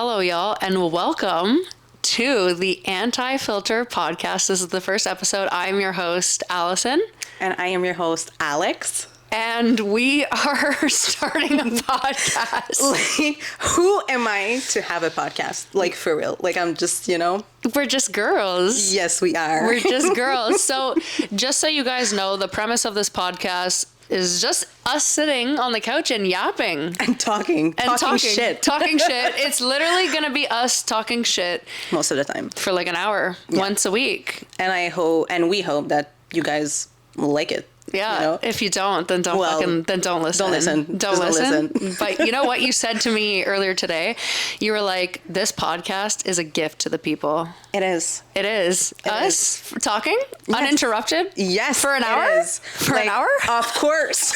Hello, y'all, and welcome to the Anti-Filter podcast. This is the first episode. I'm your host, Allison. And I am your host, Alex. And we are starting a podcast. Like, who am I to have a podcast? Like, for real. Like, I'm just, We're just girls. Yes, we are. We're just girls. So, just so you guys know, the premise of this podcast is just us sitting on the couch and yapping. And talking shit. Talking shit. It's literally going to be us talking shit. Most of the time. For like an hour, once a week. And we hope that you guys will like it. Yeah. If you don't, then don't listen. Don't listen. Don't listen. But you know what you said to me earlier today? You were like, this podcast is a gift to the people. It is. It is. Us talking uninterrupted? Yes. For an hour? For an hour? Of course.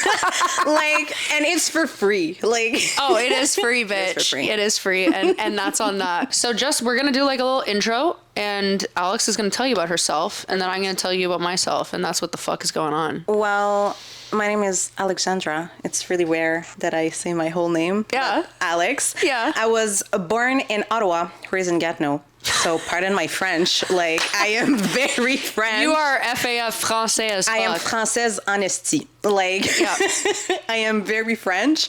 And it's for free. Oh, it is free, bitch. It is free. And that's on that. So we're going to do like a little intro. And Alex is going to tell you about herself, and then I'm going to tell you about myself, and that's what the fuck is going on. Well, my name is Alexandra. It's really rare that I say my whole name. Yeah. Alex. Yeah. I was born in Ottawa, raised in Gatineau. So pardon my French. I am very French. You are FAF Français as fuck. I am Française honesty. I am very French.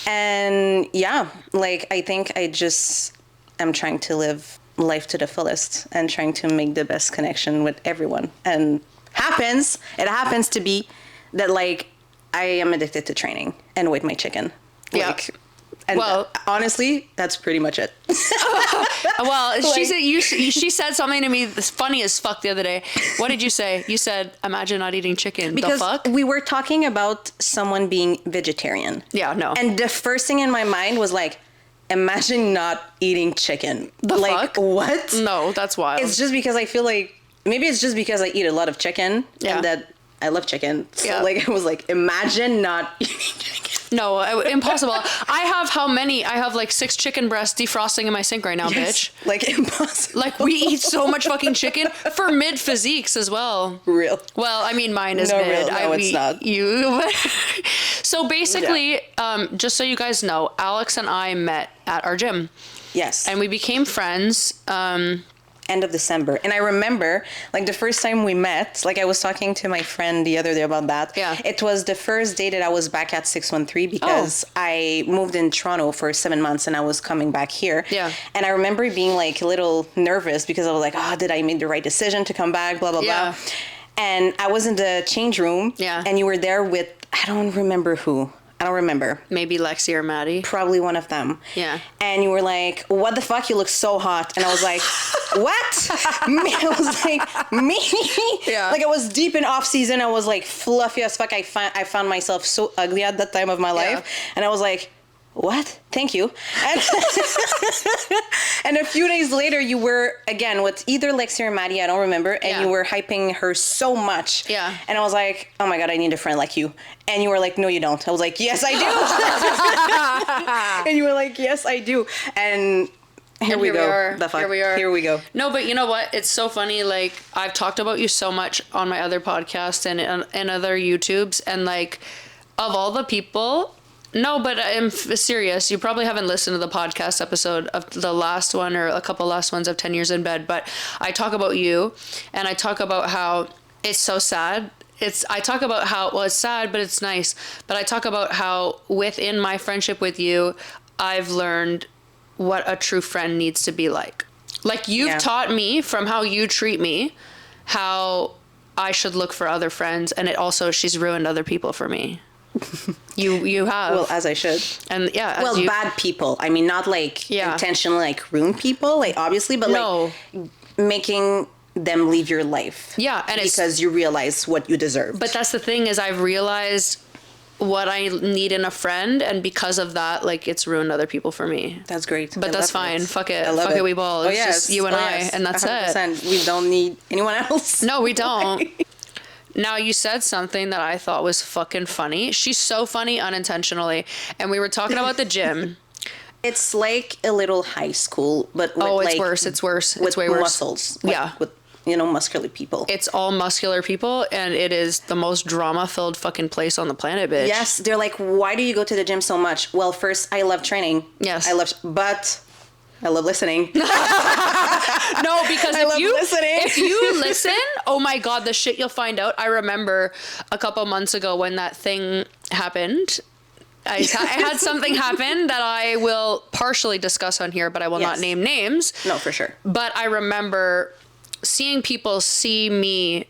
And I think I just am trying to live life to the fullest and trying to make the best connection with everyone. And it happens to be that I am addicted to training and with my chicken. Honestly, that's pretty much it. Well, she said something to me that's funny as fuck the other day. What did you say? You said, imagine not eating chicken. Because the fuck? We were talking about someone being vegetarian. Yeah, no. And the first thing in my mind was imagine not eating chicken. The fuck? What? No, that's wild. It's just because I feel maybe it's just because I eat a lot of chicken and that I love chicken. So I was imagine not eating chicken. No, impossible. I have how many? I have 6 chicken breasts defrosting in my sink right now, bitch. Impossible. We eat so much fucking chicken for mid physiques as well. Real. Well, I mean, mine is no, mid. Real. No, it's not. You. So basically, just so you guys know, Alex and I met at our gym. Yes. And we became friends. End of December. And I remember the first time we met, I was talking to my friend the other day about that. Yeah. It was the first day that I was back at 613 because I moved in Toronto for 7 months and I was coming back here. Yeah. And I remember being a little nervous because I was did I make the right decision to come back, blah, blah, blah. And I was in the change room. Yeah. And you were there with, I don't remember who. I don't remember. Maybe Lexi or Maddie. Probably one of them. Yeah. And you were like, what the fuck? You look so hot. And I was like, what? I was like, me? Yeah. I was deep in off season. I was fluffy as fuck. I found myself so ugly at that time of my life. And I was like, what? Thank you. And, and a few days later, you were, again, with either Lexi or Maddie, I don't remember, and you were hyping her so much. Yeah. And I was like, oh my God, I need a friend like you. And you were like, no, you don't. I was like, yes, I do. And you were like, yes, I do. And here we go. The fuck? Here we are. Here we go. No, but you know what? It's so funny. I've talked about you so much on my other podcasts and other YouTubes. And of all the people... No, but I'm serious. You probably haven't listened to the podcast episode of the last one or a couple last ones of 10 Years in Bed, but I talk about you and I talk about how it's so sad. I talk about how, it's sad, but it's nice. But I talk about how within my friendship with you, I've learned what a true friend needs to be like. You've taught me from how you treat me, how I should look for other friends. And she's ruined other people for me. You have. Well, as I should. And bad people. I mean, not intentionally ruin people, obviously, but making them leave your life. Yeah, and because you realize what you deserve. But that's the thing is I've realized what I need in a friend, and because of that, it's ruined other people for me. That's great. But that's fine. Fuck it. Fuck it. We ball. It's just you and I, and that's 100%. It. We don't need anyone else. No, we don't. Now, you said something that I thought was fucking funny. She's so funny unintentionally. And we were talking about the gym. It's like a little high school, but with it's worse. It's worse. With it's way worse. Muscles. With, muscular people. It's all muscular people, and it is the most drama-filled fucking place on the planet, bitch. Yes. They're like, why do you go to the gym so much? Well, first, I love training. Yes. but I love listening. No, because if you listen, oh my God, the shit you'll find out. I remember a couple months ago when that thing happened. I had something happen that I will partially discuss on here, but I will not name names. No, for sure. But I remember seeing people see me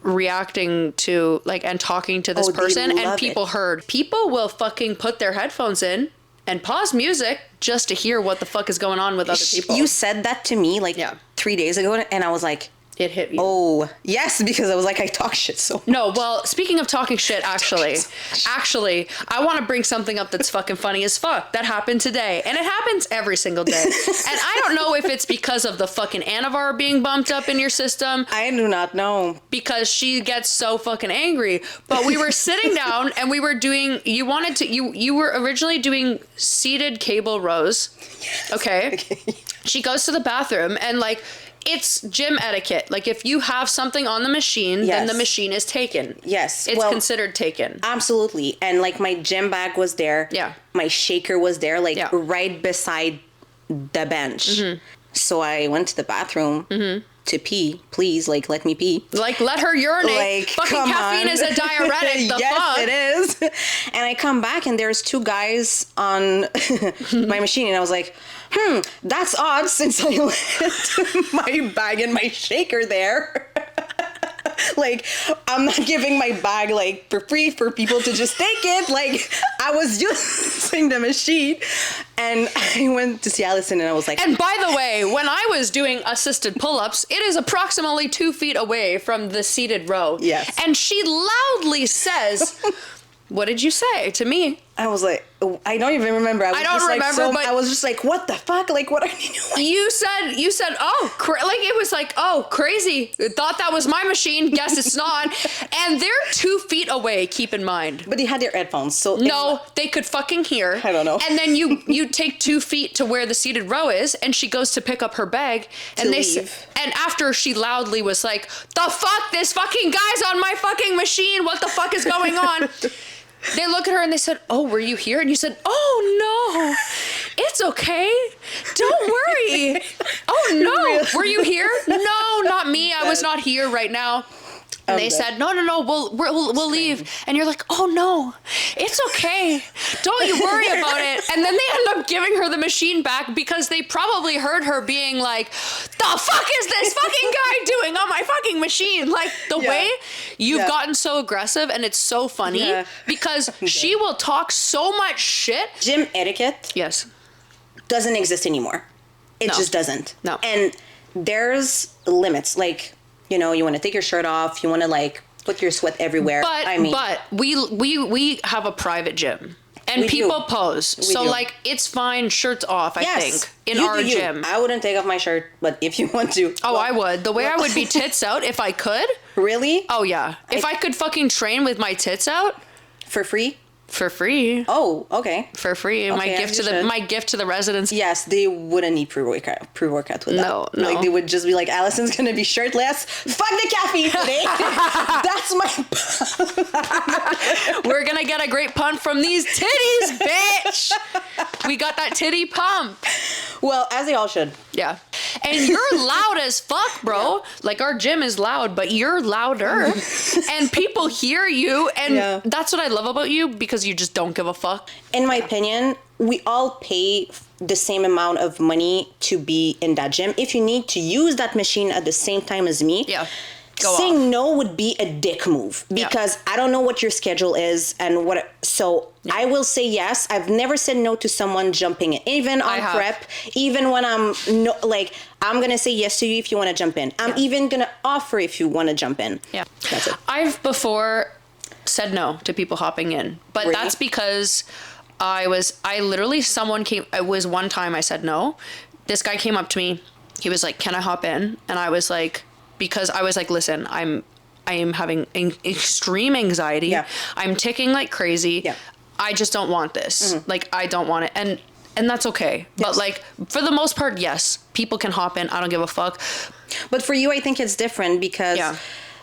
reacting to like and talking to this person, and people heard. People will fucking put their headphones in and pause music just to hear what the fuck is going on with other people. You said that to me like 3 days ago, and I was like, it hit you. Oh, yes, because I was like, I talk shit so much. No, well, speaking of talking shit, actually, I want to bring something up that's fucking funny as fuck. That happened today. And it happens every single day. And I don't know if it's because of the fucking Anavar being bumped up in your system. I do not know. Because she gets so fucking angry. But we were sitting down and we were doing, you were originally doing seated cable rows. Okay. She goes to the bathroom and like, it's gym etiquette. Like if you have something on the machine, then the machine is taken. Yes. It's considered taken. Absolutely. And like my gym bag was there. Yeah. My shaker was there, like right beside the bench. Mm-hmm. So I went to the bathroom to pee. Please, like, let me pee. Like, let her urinate. Like, fucking caffeine is a diuretic. The yes, it is. And I come back and there's two guys on my machine. And I was like, that's odd since I left my bag and my shaker there. Like, I'm not giving my bag, like, for free for people to just take it. Like, I was using the machine. And I went to see Allison and I was like... And by the way, when I was doing assisted pull-ups, it is approximately 2 feet away from the seated row. Yes. And she loudly says... What did you say to me? I was like, I don't even remember. I don't remember, but I was just like, what the fuck? Like, what are you doing? You said, oh, like it was like, oh, crazy. Thought that was my machine. Guess it's not. And they're 2 feet away, keep in mind. But they had their headphones, so... No, they could fucking hear. I don't know. And then you take 2 feet to where the seated row is, and she goes to pick up her bag. And and after she loudly was like, the fuck? This fucking guy's on my fucking machine. What the fuck is going on? They look at her and they said, oh, were you here? And you said, oh, no, it's okay. Don't worry. Oh, no. Were you here? No, not me. I was not here right now. And they said, no, we'll leave. And you're like, oh, no, it's okay. Don't you worry about it. And then they end up giving her the machine back because they probably heard her being like, the fuck is this fucking guy doing on my fucking machine? Like the way you've gotten so aggressive, and it's so funny because she will talk so much shit. Gym etiquette doesn't exist anymore. It just doesn't. No. And there's limits. Like, you know, you want to take your shirt off. You want to like put your sweat everywhere. But we have a private gym and people pose. So like it's fine. Shirts off. I think in our gym. I wouldn't take off my shirt, but if you want to. Oh, I would. The way I would be tits out if I could. Really? Oh yeah. If I could fucking train with my tits out for free. For free. Oh, okay. For free. Okay, my gift to the residents. Yes, they wouldn't need pre-workout with that. No. Like they would just be like, Allison's gonna be shirtless. Fuck the caffeine today. That's my We're gonna get a great pump from these titties, bitch. We got that titty pump. Well, as they all should. Yeah. And you're loud as fuck, bro. Yeah. Like our gym is loud, but you're louder. And people hear you. And that's what I love about you, because you just don't give a fuck. In my opinion, we all pay the same amount of money to be in that gym. If you need to use that machine at the same time as me, saying no would be a dick move, because I don't know what your schedule is and what. So I will say yes. I've never said no to someone jumping in, even on prep, even when I'm I'm going to say yes to you if you want to jump in. I'm even going to offer if you want to jump in. Yeah. That's it. I've before said no to people hopping in, but that's because it was one time I said no. This guy came up to me. He was like, can I hop in? And I was like, because I was like, listen, I am having extreme anxiety. Yeah. I'm ticking like crazy. Yeah. I just don't want this. Mm-hmm. Like, I don't want it. And that's okay. Yes. But like, for the most part, yes, people can hop in. I don't give a fuck. But for you, I think it's different because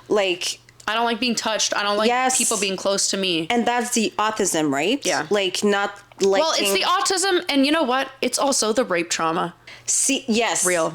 like, I don't like being touched. I don't like Yes. people being close to me. And that's the autism, right? Yeah. Like not liking. Well, it's the autism, and you know what? It's also the rape trauma. See, yes. Real.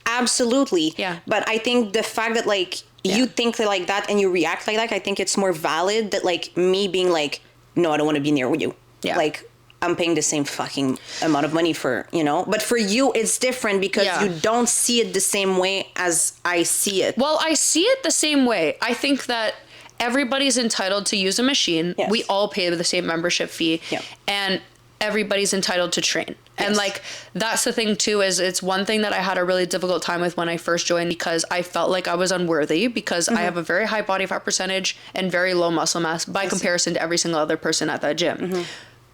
Absolutely. Yeah. But I think the fact that like you think like that and you react like that, I think it's more valid that like me being like, no, I don't want to be near you. Yeah. Like I'm paying the same fucking amount of money for, you know, but for you it's different because you don't see it the same way as I see it. Well, I see it the same way. I think that everybody's entitled to use a machine. Yes. We all pay the same membership fee. Yeah. And everybody's entitled to train. And Yes. like, that's the thing too, is it's one thing that I had a really difficult time with when I first joined, because I felt like I was unworthy because I have a very high body fat percentage and very low muscle mass by comparison to every single other person at that gym.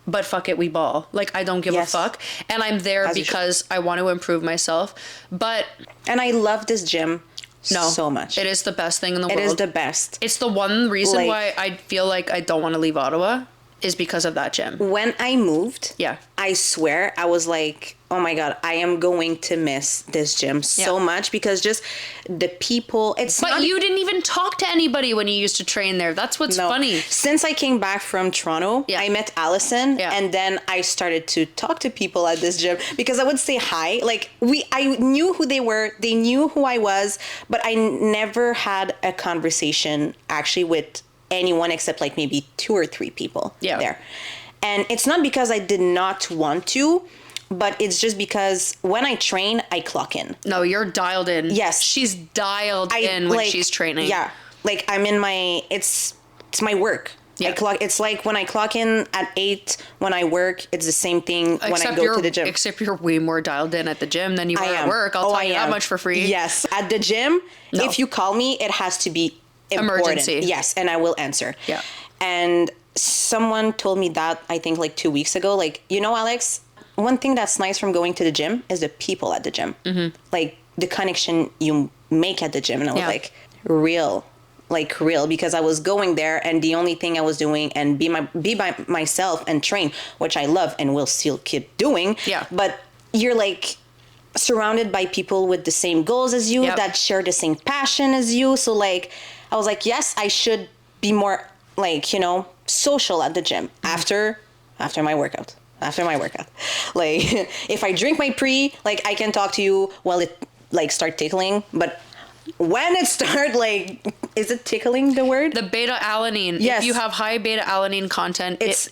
But fuck it, we ball. Like, I don't give a fuck. And I'm there As you because I want to improve myself. But And I love this gym so much. it is the best thing in the world. It is the best. It's the one reason Like- why I feel like I don't want to leave Ottawa is because of that gym. When I moved, Yeah. I swear I was like, oh my God, I am going to miss this gym so much because just the people, it's But not you didn't even talk to anybody when you used to train there. That's what's funny. Since I came back from Toronto, I met Allison and then I started to talk to people at this gym because I would say hi. Like I knew who they were, they knew who I was, but I never had a conversation actually with anyone except like maybe 2 or 3 people there. And it's not because I did not want to, but it's just because when I train, I clock in. No, you're dialed in. Yes. She's dialed in when she's training. Yeah. Like I'm in my, it's my work. Yeah. It's like when I clock in at 8, when I work, it's the same thing when I go to the gym. Except you're way more dialed in at the gym than you are at work. I'll tell you that much for free. Yes. At the gym, if you call me, it has to be important. Emergency. Yes. And I will answer. Yeah. And someone told me that, I think like 2 weeks ago, like, you know, Alex, one thing that's nice from going to the gym is the people at the gym. Like the connection you make at the gym. And I was like, real, because I was going there and the only thing I was doing and be by myself and train, which I love and will still keep doing. Yeah. But you're like surrounded by people with the same goals as you, that share the same passion as you. So like, I was like, yes, I should be more like, you know, social at the gym after my workout. Like if I drink my pre, like I can talk to you while it like start tickling, but when it start like, is it tickling the word? The beta alanine. Yes. If you have high beta alanine content, it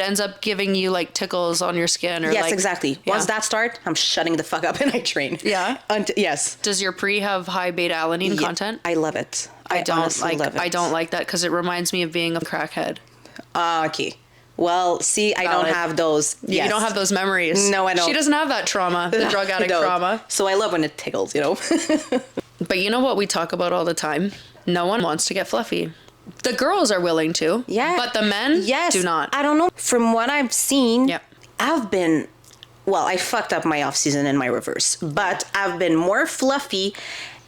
ends up giving you like tickles on your skin or yes, exactly. Once that start, I'm shutting the fuck up and I train. Yeah. Yes. Does your pre have high beta alanine content? I love it. I don't love it. I don't like that because it reminds me of being a crackhead. Okay. Well, see, I don't have those. You don't have those memories. No, I don't. She doesn't have that trauma, the drug addict trauma. So I love when it tickles, you know. But you know what we talk about all the time? No one wants to get fluffy. The girls are willing to. Yeah. But the men do not. I don't know. From what I've seen, Yeah. I fucked up my off season and my reverse, but I've been more fluffy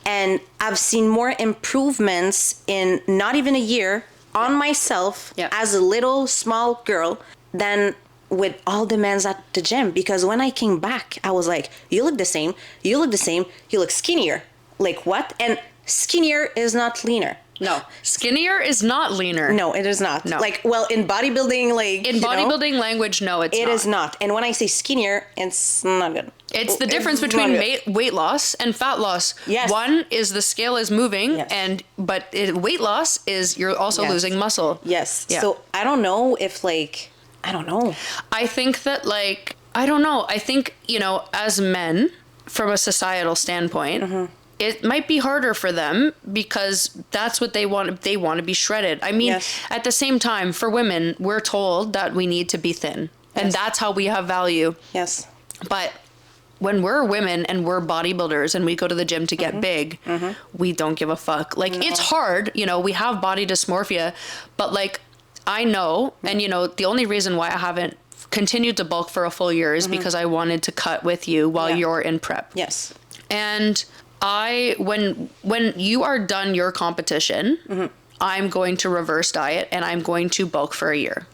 and I've seen more improvements in not even a year on myself as a little small girl than with all the men at the gym. Because when I came back, I was like, you look the same, you look skinnier. Like what? And skinnier is not leaner. No. Skinnier is not leaner. No, it is not. No. Like, well, in bodybuilding, like... In bodybuilding language, no, it's not. It is not. And when I say skinnier, it's not good. It's the difference between weight loss and fat loss. Yes. One is the scale is moving, but weight loss is you're also losing muscle. Yes. Yeah. So I don't know if like, I don't know. I think that like, I don't know. I think, you know, as men, from a societal standpoint, it might be harder for them because that's what they want. They want to be shredded. I mean, at the same time, for women, we're told that we need to be thin. And that's how we have value. Yes. But when we're women and we're bodybuilders and we go to the gym to get big, we don't give a fuck. Like, it's hard, you know, we have body dysmorphia, but like, I know, and you know, the only reason why I haven't continued to bulk for a full year is because I wanted to cut with you while you're in prep. Yes. And when you are done your competition, I'm going to reverse diet and I'm going to bulk for a year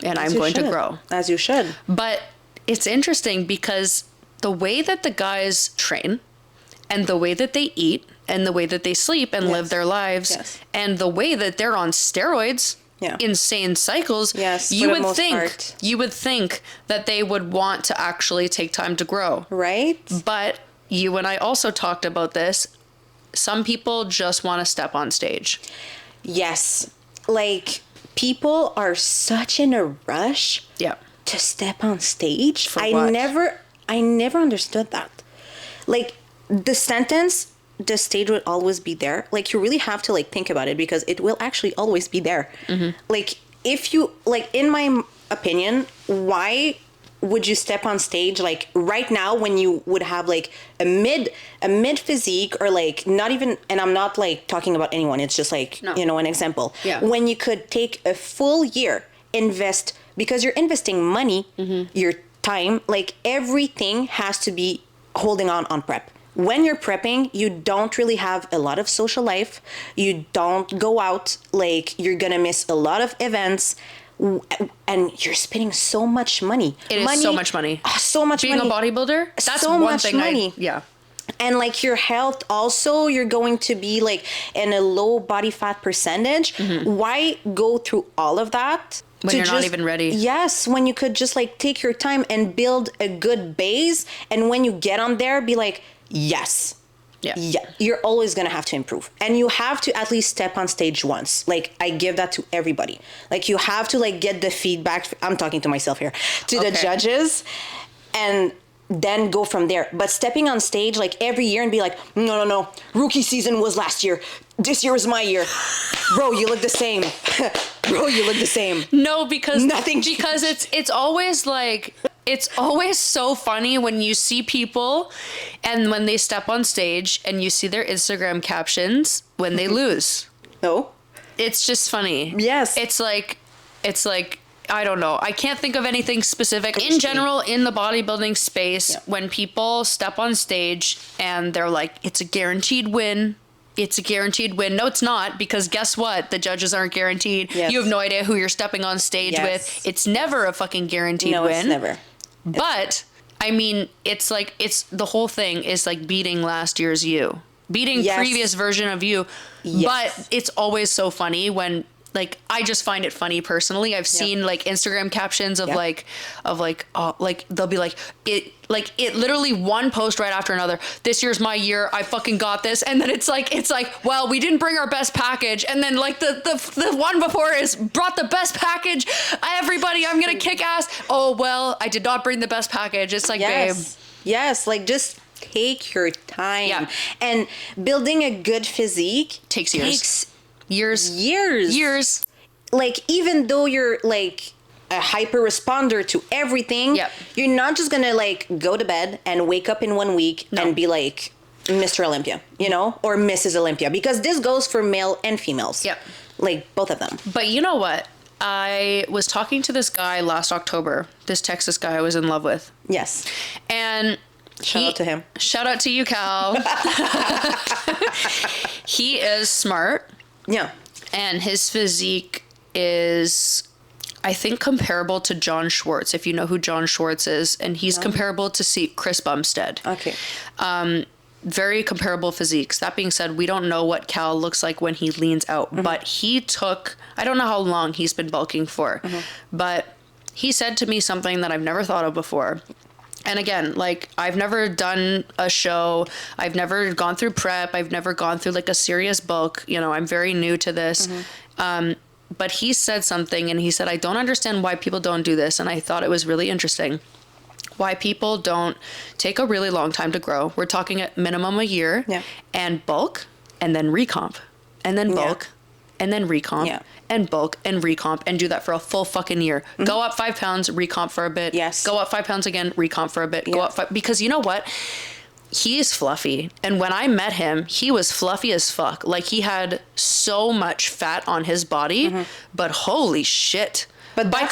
and I'm going to grow. As you should. But it's interesting because the way that the guys train and the way that they eat and the way that they sleep and live their lives and the way that they're on steroids, insane cycles, you would think that they would want to actually take time to grow. Right. But you and I also talked about this. Some people just want to step on stage. Yes. Like, people are such in a rush to step on stage. For what? I never understood that. Like, the sentence, the stage will always be there. Like, you really have to, like, think about it, because it will actually always be there. Like, if you, like, in my opinion, why would you step on stage, like, right now, when you would have, like, a mid physique, or, like, not even, and I'm not, like, talking about anyone, it's just, like, you know, an example. When you could take a full year, invest, because you're investing money, your time, like, everything has to be holding on prep. When you're prepping, you don't really have a lot of social life. You don't go out, like, you're gonna miss a lot of events, and you're spending so much money. It is so much money. So much money. Being a bodybuilder, that's so one much thing money. And, like, your health also, you're going to be, like, in a low body fat percentage. Why go through all of that? When you're not even ready. Yes, when you could just, like, take your time and build a good base. And when you get on there, be like, yes. Yeah, you're always going to have to improve. And you have to at least step on stage once. Like, I give that to everybody. Like, you have to, like, get the feedback. I'm talking to myself here. To the judges. And then go from there. But stepping on stage, like, every year and be like, no. Rookie season was last year. This year is my year. Bro, you look the same. Bro, you look the same. No, because nothing. Because it's always like, it's always so funny when you see people and when they step on stage and you see their Instagram captions when they lose. No. It's just funny. Yes. It's like, I don't know. I can't think of anything specific. In general, in the bodybuilding space, when people step on stage and they're like, it's a guaranteed win. It's a guaranteed win. No, it's not, because guess what? The judges aren't guaranteed. Yes. You have no idea who you're stepping on stage with. It's never a fucking guaranteed win. No, it's never. But, I mean, it's like, the whole thing is like beating last year's you. Beating previous version of you. Yes. But it's always so funny when, like, I just find it funny personally. I've seen like Instagram captions of like they'll be like it literally one post right after another. This year's my year. I fucking got this. And then it's like, well, we didn't bring our best package. And then like the one before is brought the best package. Everybody, I'm going to kick ass. Oh, well, I did not bring the best package. It's like, babe. Yes. Like, just take your time. Yeah. And building a good physique takes years. Years. Like, even though you're like a hyper responder to everything, you're not just gonna like go to bed and wake up in 1 week and be like Mr. Olympia, you know, or Mrs. Olympia, because this goes for male and females. Like, both of them. But you know what? I was talking to this guy last October, this Texas guy I was in love with. Yes. And shout out to him. Shout out to you, Cal. He is smart. Yeah. And his physique is, I think, comparable to John Schwartz, if you know who John Schwartz is. And he's comparable to Chris Bumstead. Okay. Very comparable physiques. That being said, we don't know what Cal looks like when he leans out. But he took, I don't know how long he's been bulking for. But he said to me something that I've never thought of before. And again, like, I've never done a show. I've never gone through prep. I've never gone through like a serious bulk. You know, I'm very new to this. But he said something, and he said, I don't understand why people don't do this. And I thought it was really interesting. Why people don't take a really long time to grow. We're talking at minimum a year. And bulk, and then recomp. And then bulk, and then recomp. And bulk and recomp, and do that for a full fucking year. Go up 5 pounds, recomp for a bit. Go up 5 pounds again, recomp for a bit. Go up 5, because you know what? He is fluffy. And when I met him, he was fluffy as fuck. Like, he had so much fat on his body, but holy shit. But by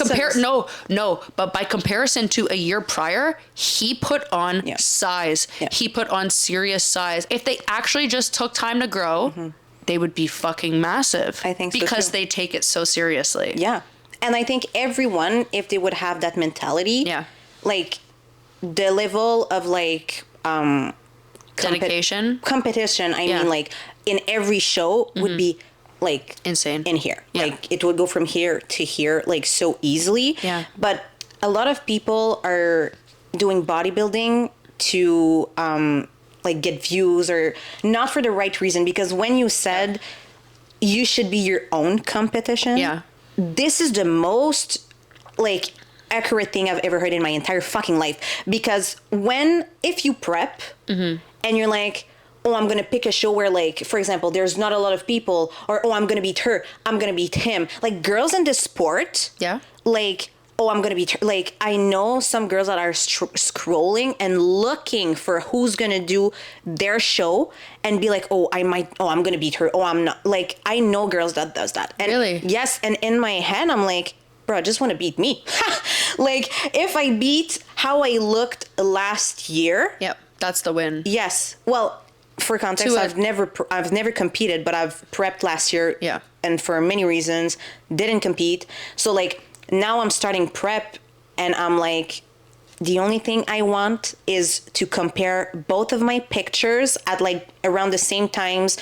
but by comparison to a year prior, he put on size. He put on serious size. If they actually just took time to grow, they would be fucking massive. I think so, because too. they take it so seriously. Yeah. And I think everyone, if they would have that mentality, like, the level of like dedication, competition. I mean, like in every show would be like insane in here. Yeah. Like it would go from here to here, like so easily. Yeah. But a lot of people are doing bodybuilding to like get views or not for the right reason, because when you said you should be your own competition, this is the most like accurate thing I've ever heard in my entire fucking life. Because if you prep and you're like, oh, I'm gonna pick a show where, like, for example, there's not a lot of people, or oh, I'm gonna beat her, I'm gonna beat him, like girls in the sport, like, oh, I'm gonna beat her. Like, I know some girls that are scrolling and looking for who's gonna do their show and be like, I'm gonna beat her, oh, I'm not. Like, I know girls that does that. And really? Yes, and in my head I'm like, bro, I just want to beat me. Like, if I beat how I looked last year, that's the win. Yes. Well, for context, I've never competed, but I've prepped last year. Yeah. And for many reasons, didn't compete. So like now I'm starting prep, and I'm like, the only thing I want is to compare both of my pictures at like around the same times,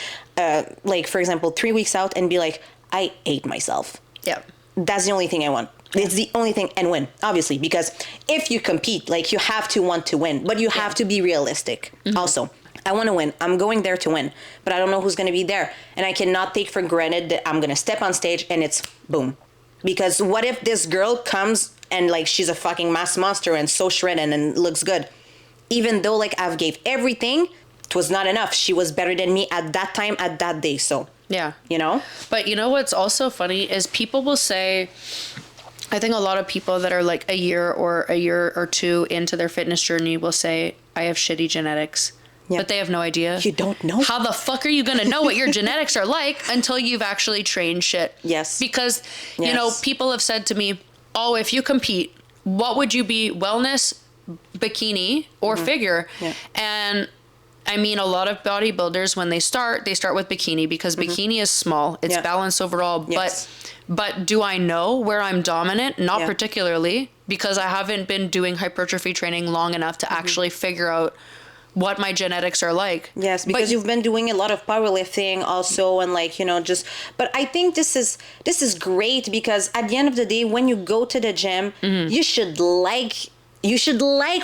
like for example, 3 weeks out, and be like, I ate myself. Yeah. That's the only thing I want. It's the only thing, and win, obviously, because if you compete, like, you have to want to win, but you have to be realistic. Also, I want to win. I'm going there to win, but I don't know who's going to be there. And I cannot take for granted that I'm going to step on stage and it's boom. Because what if this girl comes and like she's a fucking mass monster and so shredded and looks good? Even though like I've gave everything, it was not enough. She was better than me at that time, at that day. So, yeah. You know? But you know what's also funny is people will say, I think a lot of people that are like a year or two into their fitness journey will say, I have shitty genetics. Yeah. But they have no idea. You don't know. How the fuck are you going to know what your genetics are like until you've actually trained shit? Yes. Because, you know, people have said to me, oh, if you compete, what would you be? Wellness, bikini, or figure? Yeah. And I mean, a lot of bodybuilders, when they start with bikini because bikini is small. It's balanced overall. Yes. But do I know where I'm dominant? Not particularly, because I haven't been doing hypertrophy training long enough to actually figure out what my genetics are like. Yes, because you've been doing a lot of powerlifting also, and like, you know, but I think this is great, because at the end of the day, when you go to the gym, you should like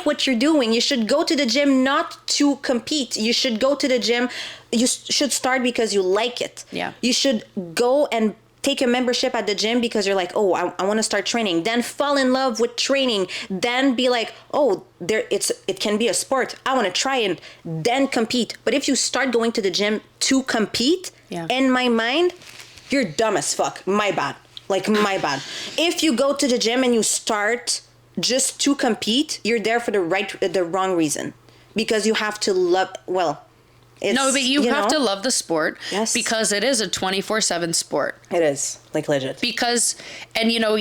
what you're doing. You should go to the gym not to compete. You should go to the gym. You should start because you like it. Yeah. You should go and take a membership at the gym because you're like, oh, I want to start training. Then fall in love with training. Then be like, oh, it can be a sport. I want to try, and then compete. But if you start going to the gym to compete, in my mind, you're dumb as fuck. My bad. Like, my bad. If you go to the gym and you start just to compete, you're there for the wrong reason, because you have to love, no, but you have to love the sport. Yes. Because it is a 24/7 sport. It is, like, legit. Because, and you know,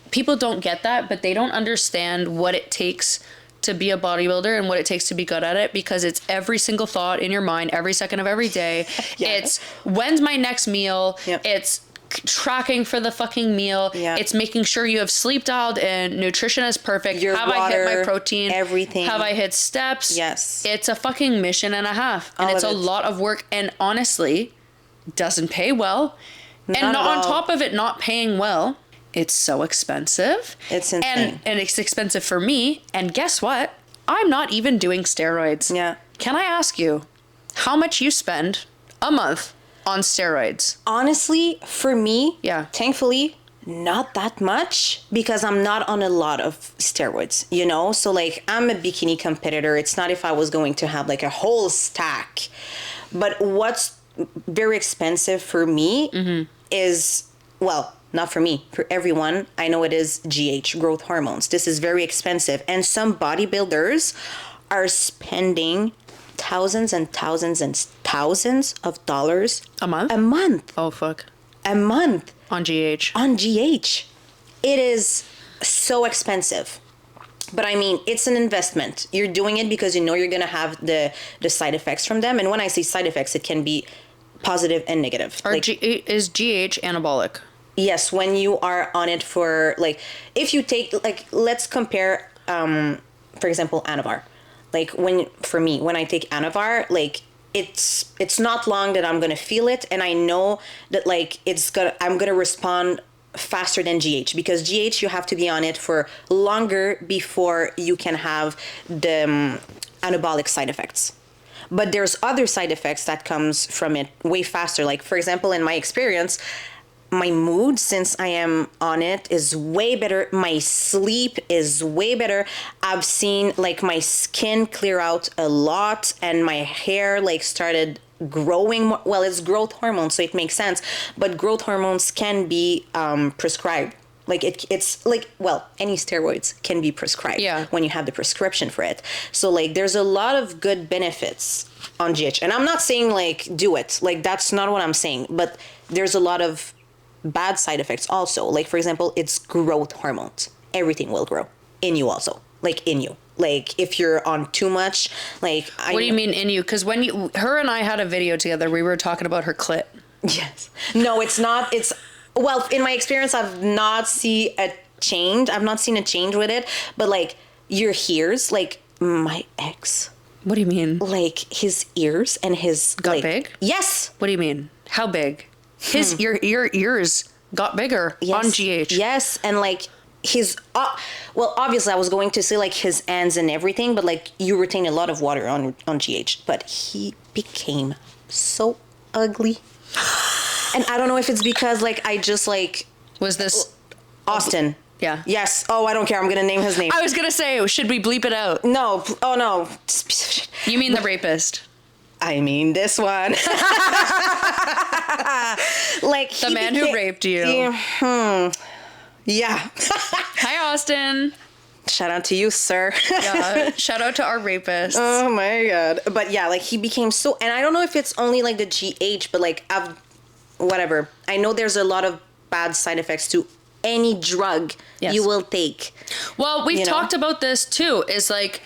people don't get that, but they don't understand what it takes to be a bodybuilder and what it takes to be good at it, because it's every single thought in your mind, every second of every day. It's when's my next meal? It's tracking for the fucking meal. It's making sure you have sleep dialed in, nutrition is perfect. Have I hit my protein? Everything. Have I hit steps? Yes. It's a fucking mission and a half, and it's a lot of work, and honestly, doesn't pay well. And not on top of it not paying well, it's so expensive. It's insane. And it's expensive for me. And guess what? I'm not even doing steroids. Yeah. Can I ask you how much you spend a month on steroids? Honestly, for me, thankfully, not that much, because I'm not on a lot of steroids, you know? So like, I'm a bikini competitor. It's not if I was going to have like a whole stack. But what's very expensive for me is, well, not for me, for everyone, I know it is GH, growth hormones. This is very expensive. And some bodybuilders are spending thousands and thousands and thousands of dollars a month. Oh, fuck. A month. On GH. It is so expensive. But I mean, it's an investment. You're doing it because you know you're going to have the side effects from them. And when I say side effects, it can be positive and negative. Is GH anabolic? Yes, when you are on it for, like, if you take, like, let's compare, for example, Anavar. Like for me, when I take Anavar, like it's not long that I'm gonna feel it, and I know that like I'm gonna respond faster than GH, because GH you have to be on it for longer before you can have the anabolic side effects. But there's other side effects that comes from it way faster. Like for example, in my experience, my mood since I am on it is way better. My sleep is way better. I've seen like my skin clear out a lot, and my hair like started growing more. Well, it's growth hormone, so it makes sense. But growth hormones can be prescribed. Like it's like, well, any steroids can be prescribed when you have the prescription for it. So like there's a lot of good benefits on GH. And I'm not saying like do it. Like that's not what I'm saying. But there's a lot of bad side effects also. Like for example, it's growth hormones. Everything will grow in you also. Like in you. Like if you're on too much, like what do you mean in you? Because when her and I had a video together, we were talking about her clit. Yes. No, it's not. It's, well, in my experience, I've not seen a change. I've not seen a change with it. But like your ears, like my ex. What do you mean? Like his ears and his got like, big? Yes. What do you mean? How big? His your ears got bigger on GH. Yes, and like his well, obviously I was going to say like his ends and everything, but like you retain a lot of water on GH. But he became so ugly. And I don't know if it's because like I just like, was this Austin? Yeah. Yes. Oh, I don't care. I'm gonna name his name. I was gonna say, should we bleep it out? No. Oh no. You mean the rapist? I mean this one. Like the man who raped you. Yeah. Hi, Austin. Shout out to you, sir. Yeah. Shout out to our rapists. Oh my god. But yeah, like he became so, and I don't know if it's only like the GH, but like whatever. I know there's a lot of bad side effects to any drug you will take. Well, we've talked about this too. Is like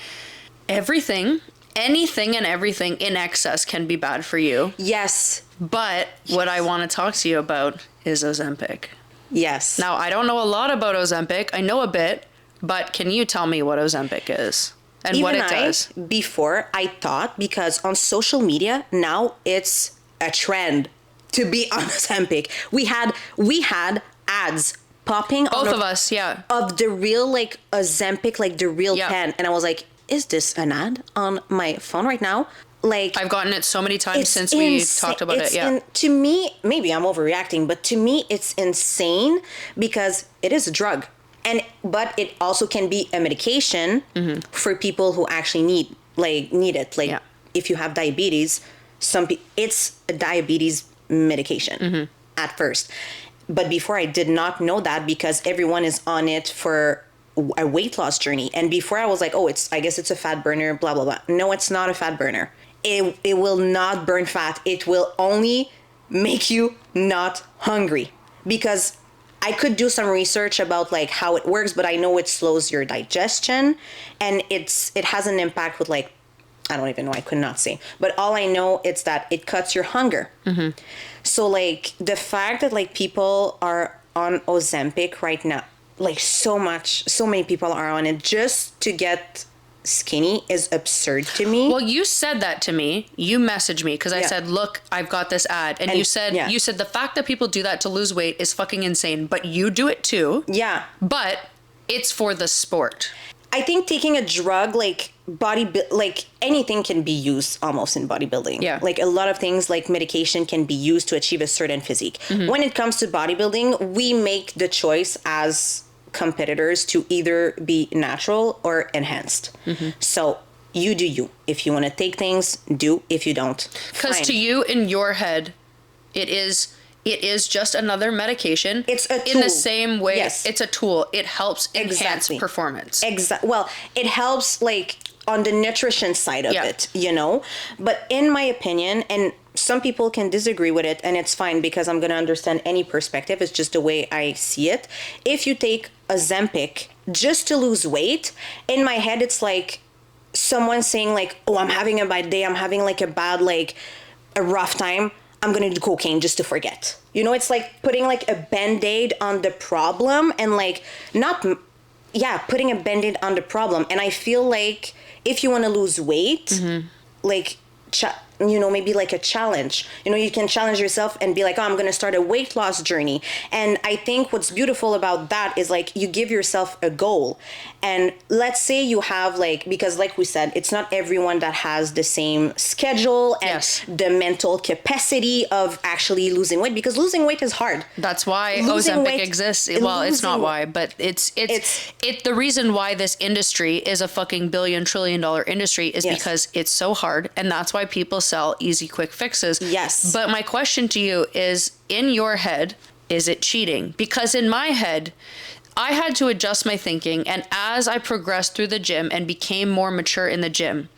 anything and everything in excess can be bad for you. Yes. But what I want to talk to you about is Ozempic. Yes. Now, I don't know a lot about Ozempic. I know a bit, but can you tell me what Ozempic is and what it does? Before, I thought, because on social media, now it's a trend to be on Ozempic. We had ads popping both of us, yeah, of the real like Ozempic, like the real pen, and I was like, is this an ad on my phone right now? Like I've gotten it so many times since we talked about it. Yeah. To me, maybe I'm overreacting, but to me it's insane because it is a drug. But it also can be a medication for people who actually need it. Like if you have diabetes, it's a diabetes medication at first. But before I did not know that because everyone is on it for a weight loss journey. And before I was like, oh, I guess it's a fat burner, blah, blah, blah. No, it's not a fat burner. It will not burn fat. It will only make you not hungry. Because I could do some research about like how it works, but I know it slows your digestion and it has an impact with like, I don't even know, I could not say. But all I know is that it cuts your hunger. So like the fact that like people are on Ozempic right now, like so many people are on it just to get skinny is absurd to me. Well, you said that to me. You messaged me because I said, look, I've got this ad. And you said the fact that people do that to lose weight is fucking insane, but you do it too. Yeah. But it's for the sport. I think taking a drug like like anything can be used almost in bodybuilding. Yeah. Like a lot of things like medication can be used to achieve a certain physique. When it comes to bodybuilding, we make the choice as competitors to either be natural or enhanced. So you do you. If you want to take things, do. If you don't, because to you in your head, it is just another medication. It's a tool. In the same way, yes. It's a tool. It helps enhance performance. Well, it helps like on the nutrition side of it, you know? But in my opinion, and some people can disagree with it, and it's fine because I'm going to understand any perspective. It's just the way I see it. If you take Ozempic just to lose weight, in my head, it's like someone saying like, oh, I'm having a bad day. I'm having like a rough time. I'm going to do cocaine just to forget. You know, it's like putting like a Band-Aid on the problem and like not putting a band-aid on the problem. And I feel like if you want to lose weight, like maybe like a challenge, you can challenge yourself and be like, oh, I'm going to start a weight loss journey. And I think what's beautiful about that is like you give yourself a goal. And let's say you have because like we said, it's not everyone that has the same schedule and the mental capacity of actually losing weight, because losing weight is hard. That's why Ozempic exists. Well, it's not why, but it's the reason why this industry is a fucking $1 trillion industry is because it's so hard. And that's why people sell easy, quick fixes. Yes. But my question to you is, in your head, is it cheating? Because in my head, I had to adjust my thinking. And as I progressed through the gym and became more mature in the gym,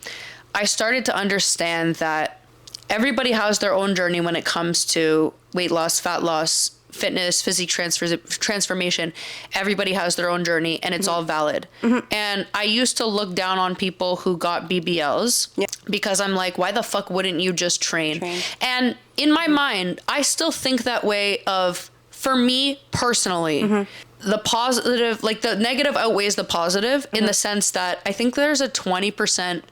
I started to understand that everybody has their own journey when it comes to weight loss, fat loss, fitness, physique transformation. Everybody has their own journey and it's all valid. And I used to look down on people who got BBLs because I'm like, why the fuck wouldn't you just train? And in my mind, I still think that way of, for me personally, the positive, like the negative outweighs the positive in the sense that I think there's a 20%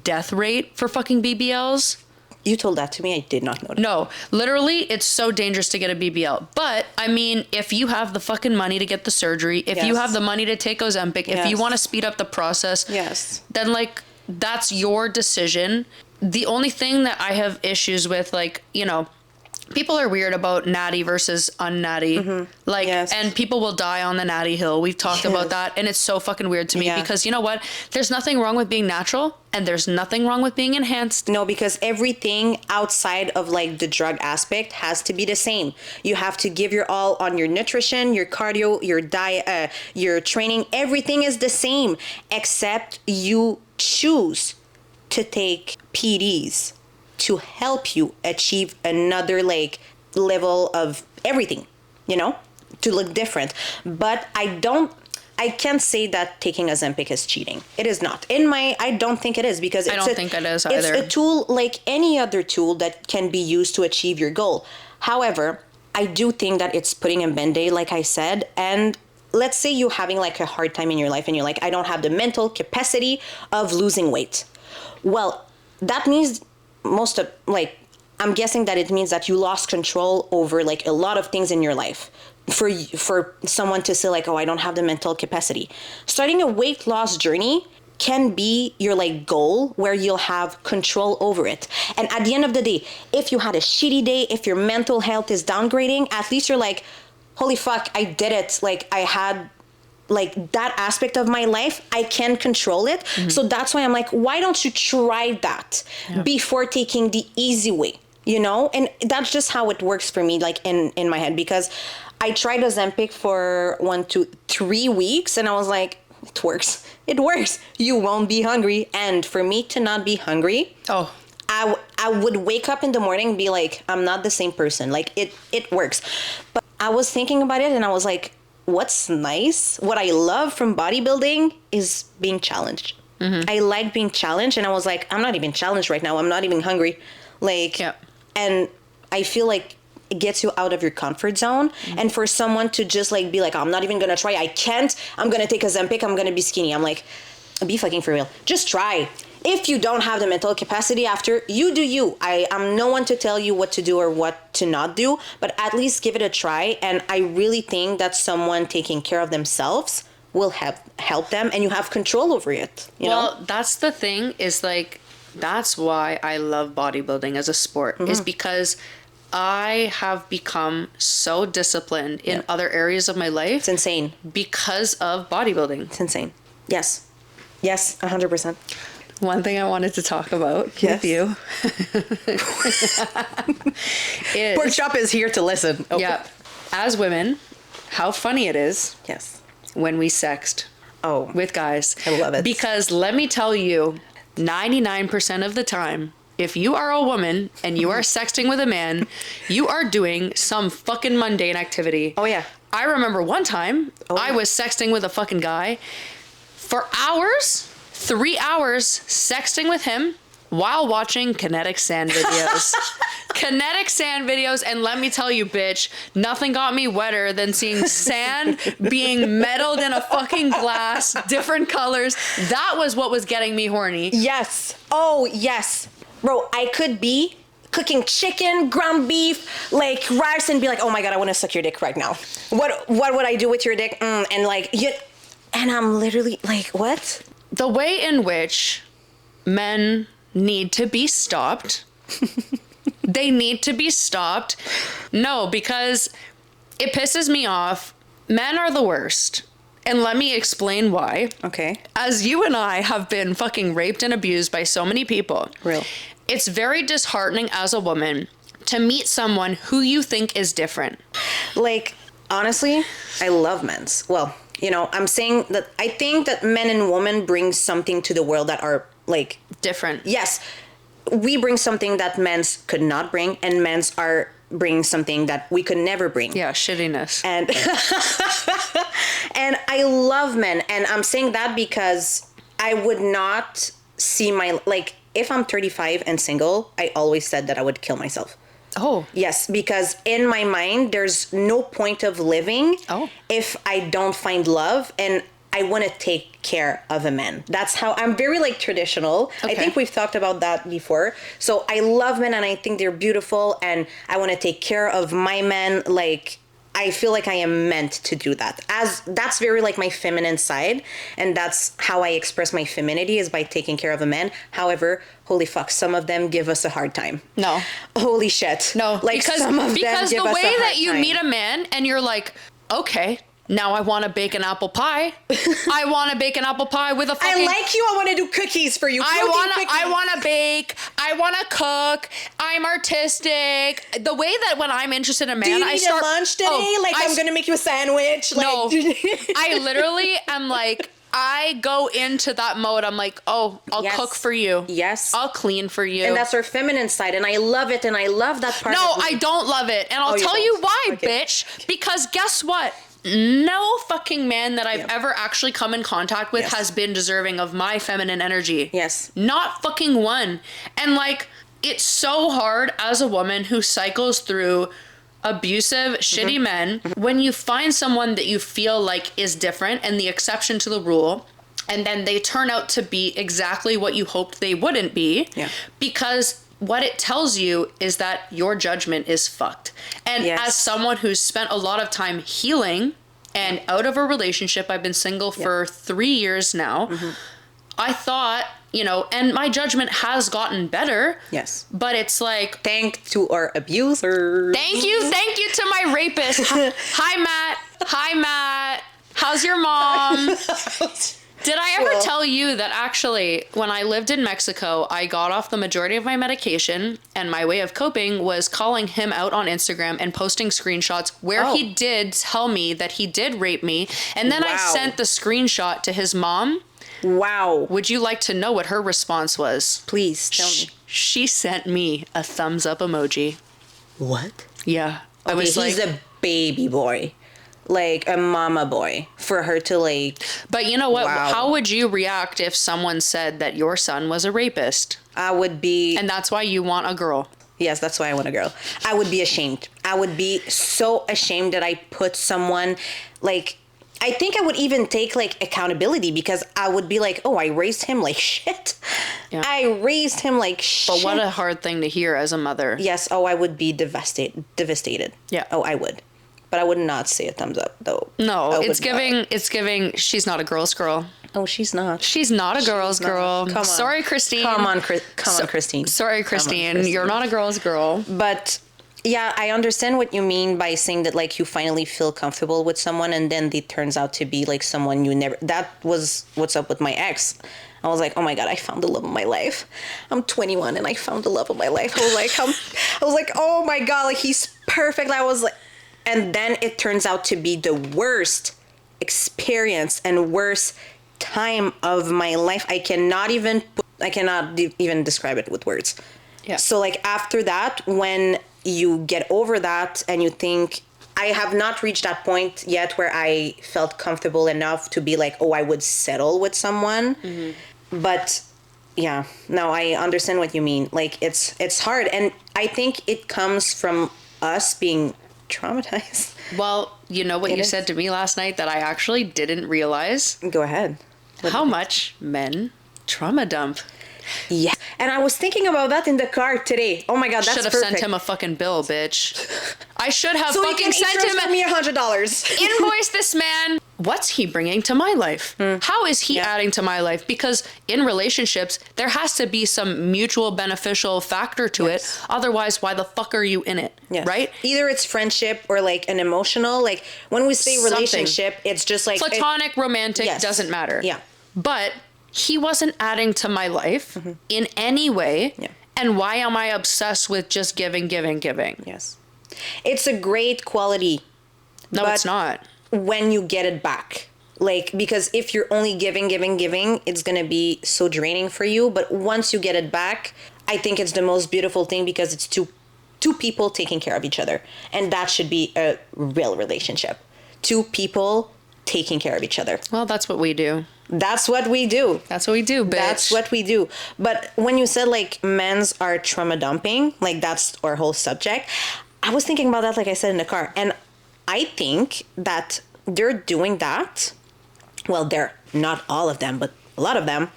death rate for fucking BBLs. You told that to me. I did not know that. No, literally, it's so dangerous to get a BBL. But, I mean, if you have the fucking money to get the surgery, if you have the money to take Ozempic, if you want to speed up the process, then, like, that's your decision. The only thing that I have issues with, like, people are weird about natty versus unnatty. And people will die on the natty hill. We've talked about that. And it's so fucking weird to me because you know what? There's nothing wrong with being natural and there's nothing wrong with being enhanced. No, because everything outside of like the drug aspect has to be the same. You have to give your all on your nutrition, your cardio, your diet, your training. Everything is the same except you choose to take PEDs to help you achieve another like level of everything, to look different. But I can't say that taking Ozempic is cheating. It is not. I don't think it is, because I don't think it is either. It's a tool like any other tool that can be used to achieve your goal. However, I do think that it's putting a band-aid, like I said, and let's say you're having like a hard time in your life and you're like, I don't have the mental capacity of losing weight. Well, that means I'm guessing that it means that you lost control over like a lot of things in your life for someone to say like, oh, I don't have the mental capacity. Starting a weight loss journey can be your like goal where you'll have control over it. And at the end of the day, if you had a shitty day, if your mental health is downgrading, at least you're like, holy fuck, I did it. Like I had like that aspect of my life, I can control it. So that's why I'm like, why don't you try that before taking the easy way, And that's just how it works for me, like in my head, because I tried Ozempic for 1 to 3 weeks and I was like, it works. You won't be hungry. And for me to not be hungry, I would wake up in the morning and be like, I'm not the same person. Like it works. But I was thinking about it and I was like, what's nice, what I love from bodybuilding is being challenged. I like being challenged, and I was like, I'm not even challenged right now. I'm not even hungry. And I feel like it gets you out of your comfort zone. And for someone to just like be like, I'm not even gonna try. I can't. I'm gonna take Ozempic. I'm gonna be skinny. I'm like, be fucking for real. Just try. If you don't have the mental capacity after, you do you. I'm no one to tell you what to do or what to not do, but at least give it a try. And I really think that someone taking care of themselves will help them, and you have control over it. Well, that's the thing, is like, that's why I love bodybuilding as a sport, is because I have become so disciplined in other areas of my life. It's insane. Because of bodybuilding. It's insane. Yes, 100%. One thing I wanted to talk about with you is... Pork Chop is here to listen. Okay. Yeah. As women, how funny it is when we sext with guys. I love it. Because let me tell you, 99% of the time, if you are a woman and you are sexting with a man, you are doing some fucking mundane activity. Oh, yeah. I remember one time I was sexting with a fucking guy for hours... 3 hours sexting with him while watching Kinetic sand videos. Kinetic sand videos, and let me tell you, bitch, nothing got me wetter than seeing sand being meddled in a fucking glass, different colors. That was what was getting me horny. Yes. Oh, yes. Bro, I could be cooking chicken, ground beef, like rice, and be like, oh my God, I want to suck your dick right now. What would I do with your dick? And like, and I'm literally like, what? The way in which men need to be stopped. They need to be stopped. No, because it pisses me off. Men are the worst. And let me explain why. Okay. As you and I have been fucking raped and abused by so many people. Real. It's very disheartening as a woman to meet someone who you think is different. Like, honestly, I love men's. Well, you know, I'm saying that I think that men and women bring something to the world that are like different. Yes. We bring something that men's could not bring, and men's are bringing something that we could never bring. Yeah, shittiness. And and I love men, and I'm saying that because I would not see my, like, if I'm 35 and single, I always said that I would kill myself. Oh. Yes, because in my mind, there's no point of living if I don't find love, and I want to take care of a man. That's how I'm very like traditional. Okay. I think we've talked about that before. So I love men and I think they're beautiful and I want to take care of my men. Like, I feel like I am meant to do that. That's very like my feminine side. And that's how I express my femininity is by taking care of a man. However, holy fuck, some of them give us a hard time. No. Holy shit. No. Like because some of them give the us a hard way that you time. meet a man and you're like, okay, now I want to bake an apple pie. I want to bake an apple pie with a fucking... I like you. I want to do cookies for you. I want to bake. I want to cook. I'm artistic. The way that when I'm interested in a man, do you need a lunch today? I'm going to make you a sandwich. Like, no. I literally am like... I go into that mode. I'm like, oh, I'll cook for you. Yes. I'll clean for you. And that's our feminine side. And I love it. And I love that part. No, I don't love it. And I'll tell you why, bitch. Because guess what? No fucking man that I've ever actually come in contact with has been deserving of my feminine energy. Yes. Not fucking one. And like, it's so hard as a woman who cycles through abusive, shitty men, when you find someone that you feel like is different and the exception to the rule, and then they turn out to be exactly what you hoped they wouldn't be, because what it tells you is that your judgment is fucked. And as someone who's spent a lot of time healing and out of a relationship, I've been single for 3 years now, I thought, you know, and my judgment has gotten better. Yes. But it's like... Thank to our abusers. Thank you to my rapist. Hi, Matt. How's your mom? Did I ever tell you that actually, when I lived in Mexico, I got off the majority of my medication, and my way of coping was calling him out on Instagram and posting screenshots where he did tell me that he did rape me, and then I sent the screenshot to his mom. Wow. Would you like to know what her response was? Please, tell me. She sent me a thumbs up emoji. What? Yeah. Okay, I was he's a baby boy. Like a mama boy for her to like... But you know what? Wow. How would you react if someone said that your son was a rapist? I would be... And that's why you want a girl. Yes, that's why I want a girl. I would be ashamed. I would be so ashamed that I put someone like... I think I would even take like accountability because I would be like, oh, I raised him like shit. Yeah. I raised him like shit. But what a hard thing to hear as a mother. Yes. Oh, I would be devastated. Yeah. Oh, I would. But I would not say a thumbs up though. No, it's giving, she's not a girl's girl. Oh, she's not. She's not a girl's girl. Come on. Sorry, Christine. Come on, Christine. Sorry, Christine. You're not a girl's girl. But yeah, I understand what you mean by saying that like you finally feel comfortable with someone and then it turns out to be like someone you never... That was what's up with my ex. I was like, oh my God, I found the love of my life. I'm 21 and I found the love of my life. I was like, oh my God, like he's perfect. I was like... And then it turns out to be the worst experience and worst time of my life. I cannot even describe it with words. Yeah. So like after that, when you get over that and you think, I have not reached that point yet where I felt comfortable enough to be like, oh, I would settle with someone. Mm-hmm. But Yeah, no, I understand what you mean. Like, it's hard, and I think it comes from us being traumatized. Well, you know what you said to me last night that I actually didn't realize? Go ahead. How much men trauma dump. Yeah, and I was thinking about that in the car today. Oh my god, that's Should have perfect. sent him a fucking bill, bitch. I should have so fucking sent him me $100. invoice this man. What's he bringing to my life? How is he adding to my life? Because in relationships, there has to be some mutual beneficial factor to it. Otherwise, why the fuck are you in it? Yeah. Right? Either it's friendship or like an emotional, like when we say relationship, it's just like platonic, romantic, doesn't matter. Yeah. But he wasn't adding to my life in any way. Yeah. And why am I obsessed with just giving? Yes. It's a great quality. No, it's not. When you get it back. Like, because if you're only giving, it's going to be so draining for you. But once you get it back, I think it's the most beautiful thing because it's two people taking care of each other. And that should be a real relationship. Two people taking care of each other. Well, that's what we do. That's what we do. That's what we do, bitch. That's what we do. But when you said like men's are trauma dumping, like that's our whole subject, I was thinking about that, like I said, in the car. And I think that they're doing that. Well, they're not all of them, but a lot of them.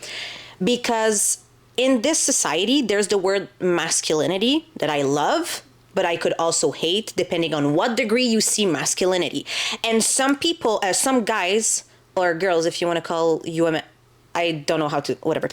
Because in this society, there's the word masculinity that I love, but I could also hate depending on what degree you see masculinity. And some people, some guys or girls, if you want to call you, I don't know how to, whatever.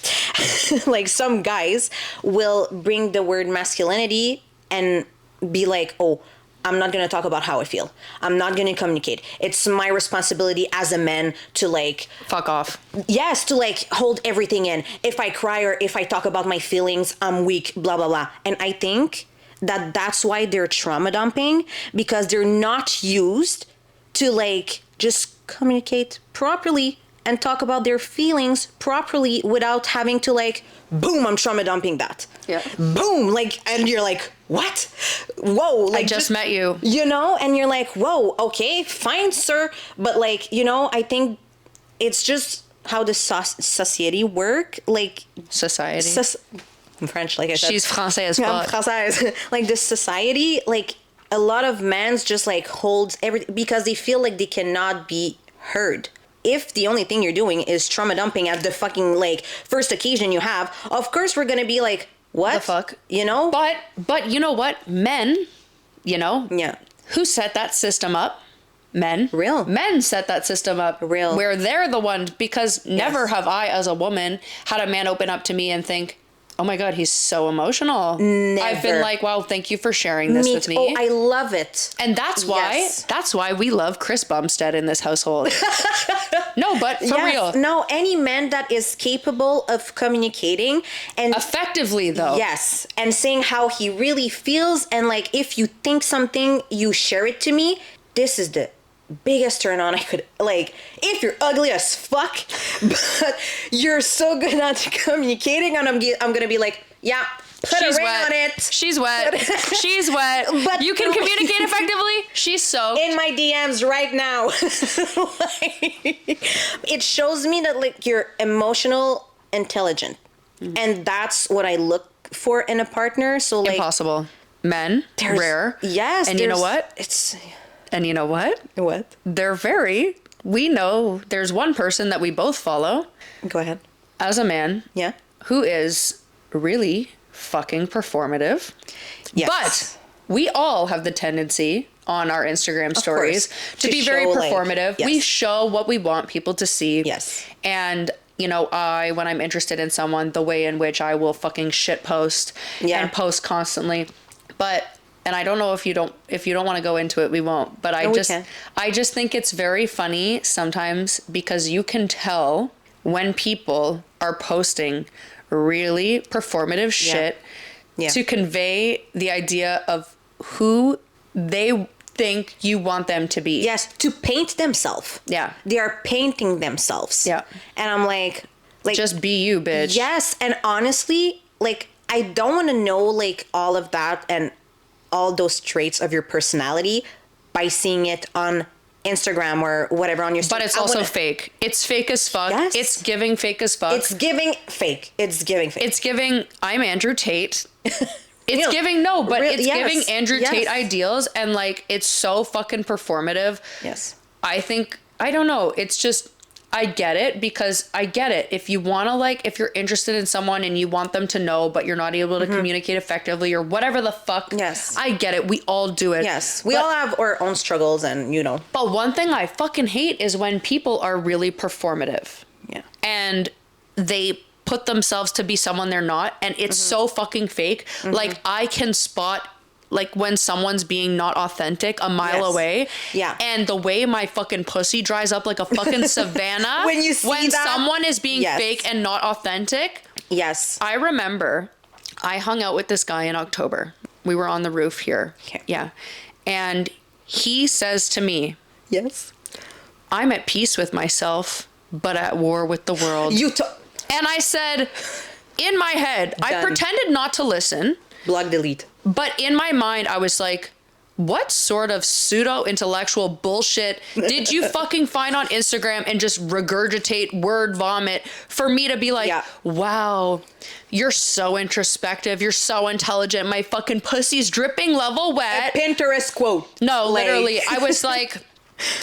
Like some guys will bring the word masculinity and be like, oh, I'm not going to talk about how I feel. I'm not going to communicate. It's my responsibility as a man to like... Fuck off. Yes, to like hold everything in. If I cry or if I talk about my feelings, I'm weak, blah, blah, blah. And I think that that's why they're trauma dumping, because they're not used to like just communicate properly and talk about their feelings properly without having to like, boom, I'm trauma dumping that. Yeah. Boom, like, and you're like, what? Whoa. Like, I just met you. You know, and you're like, whoa, okay, fine, sir. But like, you know, I think it's just how the society work. Like, Society. I'm French, like I said. She's Française. I'm Française. Like the society, like a lot of men's just like holds everything because they feel like they cannot be heard. If the only thing you're doing is trauma dumping at the fucking like first occasion you have, of course we're gonna be like, what the fuck? You know? But you know what? Men, you know? Yeah. Who set that system up? Men. Real. Men set that system up. Real. Where they're the ones, because never have I, as a woman, had a man open up to me and think, oh my God, he's so emotional. Never. I've been like, wow, thank you for sharing this with me. Oh, I love it. And that's why we love Chris Bumstead in this household. No, but for real. No, any man that is capable of communicating and effectively though. Yes. And saying how he really feels, and like if you think something, you share it to me. This is the biggest turn on I could, like, if you're ugly as fuck but you're so good at communicating, and I'm gonna be like, yeah, put a ring on it. She's wet. She's wet. But you can communicate effectively. She's soaked. In my DMs right now. Like, it shows me that like you're emotional intelligent, and that's what I look for in a partner. So like impossible. Men, rare. Yes. And you know what? And you know what? What? We know there's one person that we both follow. Go ahead. As a man. Yeah. Who is really fucking performative. Yes. But we all have the tendency on our Instagram stories to be very performative. Like, yes. We show what we want people to see. Yes. And you know, when I'm interested in someone, the way in which I will fucking shit post and post constantly. And I don't know if you don't want to go into it, we won't. But I just think it's very funny sometimes because you can tell when people are posting really performative shit to convey the idea of who they think you want them to be. Yes, to paint themselves. Yeah. They are painting themselves. Yeah. And I'm like just be you, bitch. Yes, and honestly, like I don't want to know like all of that and all those traits of your personality by seeing it on Instagram or whatever on your story. But it's also fake. It's fake as fuck. Yes. It's giving fake as fuck. It's giving fake. It's giving fake. It's giving, I'm Andrew Tate. It's You know, giving, no, but it's yes, giving Andrew yes. Tate ideals, and like, it's so fucking performative. Yes. I think, I don't know. It's just, I get it, because I get it. If you want to, like, if you're interested in someone and you want them to know, but you're not able to communicate effectively or whatever the fuck. Yes. I get it. We all do it. Yes. We all have our own struggles and, you know. But one thing I fucking hate is when people are really performative. Yeah. And they put themselves to be someone they're not, and it's so fucking fake. Like, I can spot like when someone's being not authentic a mile away. Yeah. And the way my fucking pussy dries up like a fucking savanna When you see that, someone is being fake and not authentic. Yes. I remember I hung out with this guy in October. We were on the roof here. Okay. Yeah. And he says to me, Yes. I'm at peace with myself, but at war with the world. And I said, in my head, I pretended not to listen. Block, delete. But in my mind, I was like, what sort of pseudo-intellectual bullshit did you fucking find on Instagram and just regurgitate word vomit for me to be like, wow, you're so introspective. You're so intelligent. My fucking pussy's dripping level wet. A Pinterest quote. No, literally. I was like...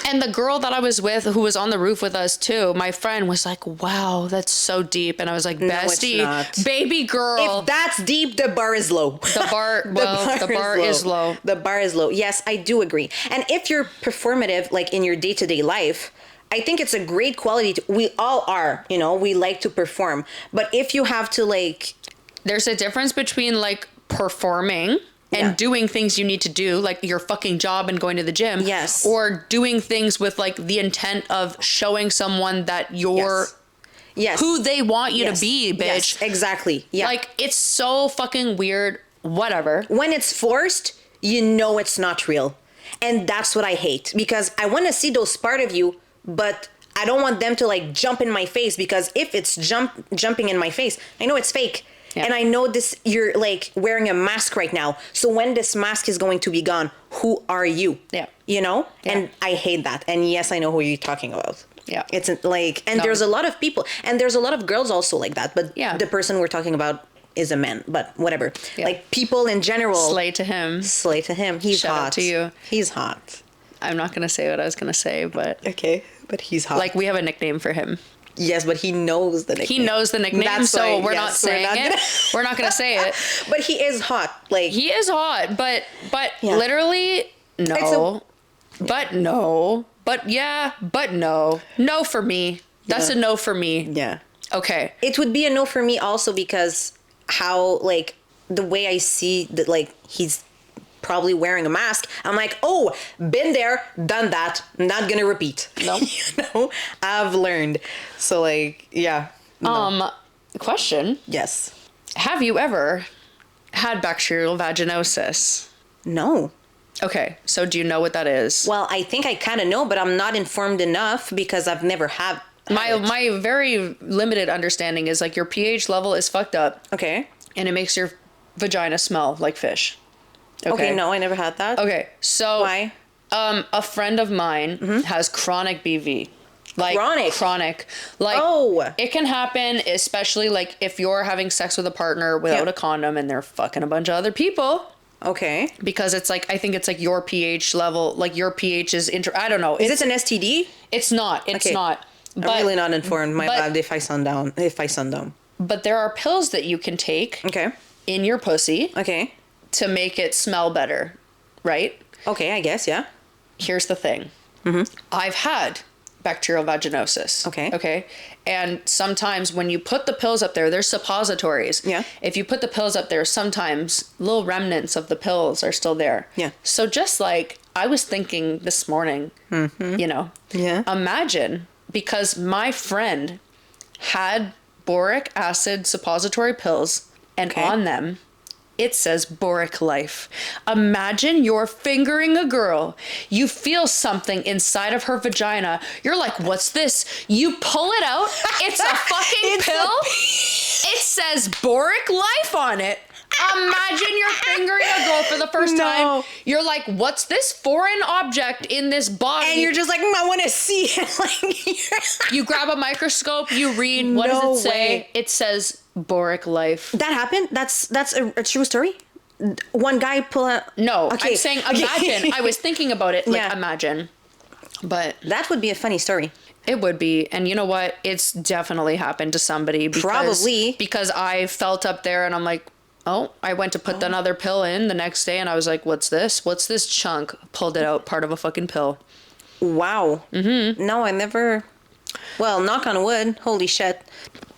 And the girl that I was with, who was on the roof with us too, my friend was like, wow, that's so deep. And I was like, bestie, baby girl. If that's deep, the bar is low. The bar is low. The bar is low. Yes, I do agree. And if you're performative, like in your day-to-day life, I think it's a great quality. We all are, you know, we like to perform. But if you have to like... There's a difference between like performing... and doing things you need to do, like your fucking job and going to the gym. Yes. Or doing things with like the intent of showing someone that you're who they want you to be, bitch. Yes, exactly. Yeah. Like, it's so fucking weird. Whatever. When it's forced, you know it's not real. And that's what I hate. Because I want to see those part of you, but I don't want them to like jump in my face, because if it's jumping in my face, I know it's fake. Yeah. And I know this, you're like wearing a mask right now. So when this mask is going to be gone, who are you? Yeah. You know? Yeah. And I hate that. And yes, I know who you're talking about. Yeah. It's like, and there's a lot of people, and there's a lot of girls also like that. But the person we're talking about is a man, but whatever. Yeah. Like people in general. Slay to him. Slay to him. He's Shout hot. out to you. He's hot. I'm not going to say what I was going to say, but. Okay. But he's hot. Like, we have a nickname for him. Yes, but he knows the nickname. He knows the nickname, that's so why, we're not saying it. We're not going to say it. But he is hot. Like, he is hot, but literally, no. But no. But yeah, but no. No for me. That's a no for me. Yeah. Okay. It would be a no for me also because how, like, the way I see that, like, he's probably wearing a mask, I'm like, oh, been there, done that, not gonna repeat. No. You know, I've learned. So like, yeah. No. Question. Yes. Have you ever had bacterial vaginosis? No. Okay, so do you know what that is? Well, I think I kind of know, but I'm not informed enough because I've never had my very limited understanding is like your pH level is fucked up. Okay. And it makes your vagina smell like fish. Okay, no, I never had that. Okay, so why? A friend of mine has chronic BV. Like chronic. Like it can happen, especially like if you're having sex with a partner without a condom and they're fucking a bunch of other people. Okay. Because it's like, I think it's like your pH level, like your pH is I don't know. Is this an STD? It's not. It's not. But, I'm really not informed. My bad if I sundown. But there are pills that you can take. Okay. In your pussy. Okay. To make it smell better, right? Okay, I guess, yeah. Here's the thing. I've had bacterial vaginosis. Okay. Okay. And sometimes when you put the pills up there, there's suppositories. Yeah. If you put the pills up there, sometimes little remnants of the pills are still there. Yeah. So just like I was thinking this morning, you know, imagine, because my friend had boric acid suppository pills and on them, it says Boric life. Imagine you're fingering a girl. You feel something inside of her vagina. You're like, what's this? You pull it out. It's a fucking pill. It says Boric life on it. Imagine you're fingering a girl for the first time. You're like, what's this foreign object in this body? And you're just like, I want to see it. You grab a microscope, you read, what does it say? Way. It says Boric life. That happened? That's a true story? One guy pull out... No, okay. I'm saying imagine. I was thinking about it, like imagine. But... That would be a funny story. It would be. And you know what? It's definitely happened to somebody. Probably. Because I felt up there and I'm like, oh, I went to put another pill in the next day and I was like, what's this? What's this chunk? Pulled it out, part of a fucking pill. Wow. Mm-hmm. No, I never... Well, knock on wood. Holy shit.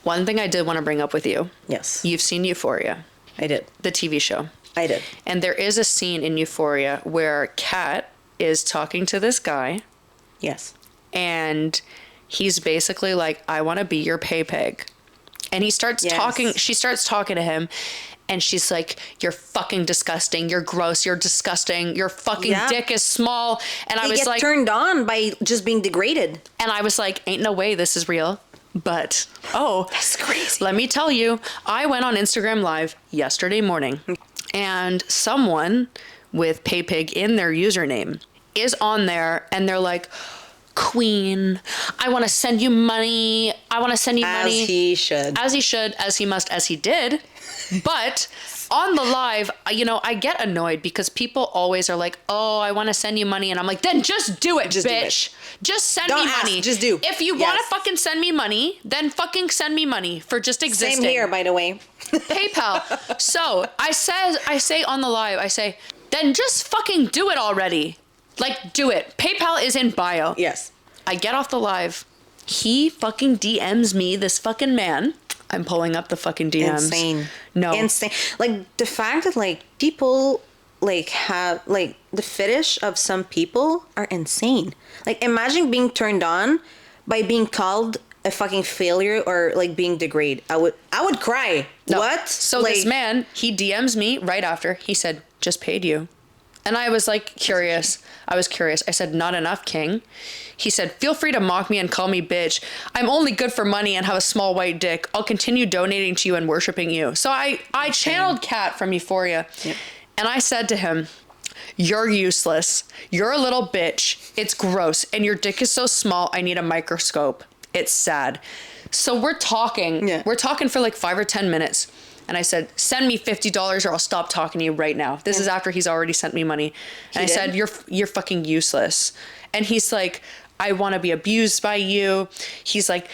One thing I did want to bring up with you. Yes. You've seen Euphoria. I did. The TV show. I did. And there is a scene in Euphoria where Kat is talking to this guy. Yes. And he's basically like, I want to be your pay pig. And he starts talking, she starts talking to him. And she's like, you're fucking disgusting. You're gross. You're disgusting. Your fucking dick is small. And I was like, turned on by just being degraded. And I was like, ain't no way this is real. But, that's crazy. Let me tell you, I went on Instagram Live yesterday morning and someone with PayPig in their username is on there and they're like, Queen, I want to send you money. I want to send you money. As he should. As he should, as he must, as he did. But on the live, you know, I get annoyed because people always are like, oh, I want to send you money. And I'm like, then just do it, bitch. Do it. Just send me money. Just do. If you want to fucking send me money, then fucking send me money for just existing. Same here, by the way. PayPal. So I say on the live, I say, then just fucking do it already. Like, do it. PayPal is in bio. Yes. I get off the live. He fucking DMs me, this fucking man. I'm pulling up the fucking DMs. Insane. No. Insane. Like, the fact that, like, people, like, have, like, the fetish of some people are insane. Like, imagine being turned on by being called a fucking failure or, like, being degraded. I would cry. No. What? So like, this man, he DMs me right after. He said, just paid you. And I was like curious. I said, not enough, King. He said, feel free to mock me and call me bitch. I'm only good for money and have a small white dick. I'll continue donating to you and worshiping you. So I channeled Kat from Euphoria. Yep. And I said to him, you're useless. You're a little bitch. It's gross. And your dick is so small, I need a microscope. It's sad. So we're talking. Yeah. We're talking for like 5 or 10 minutes. And I said, send me $50 or I'll stop talking to you right now. This is after he's already sent me money. And I said, you're fucking useless. And he's like, I want to be abused by you. He's like,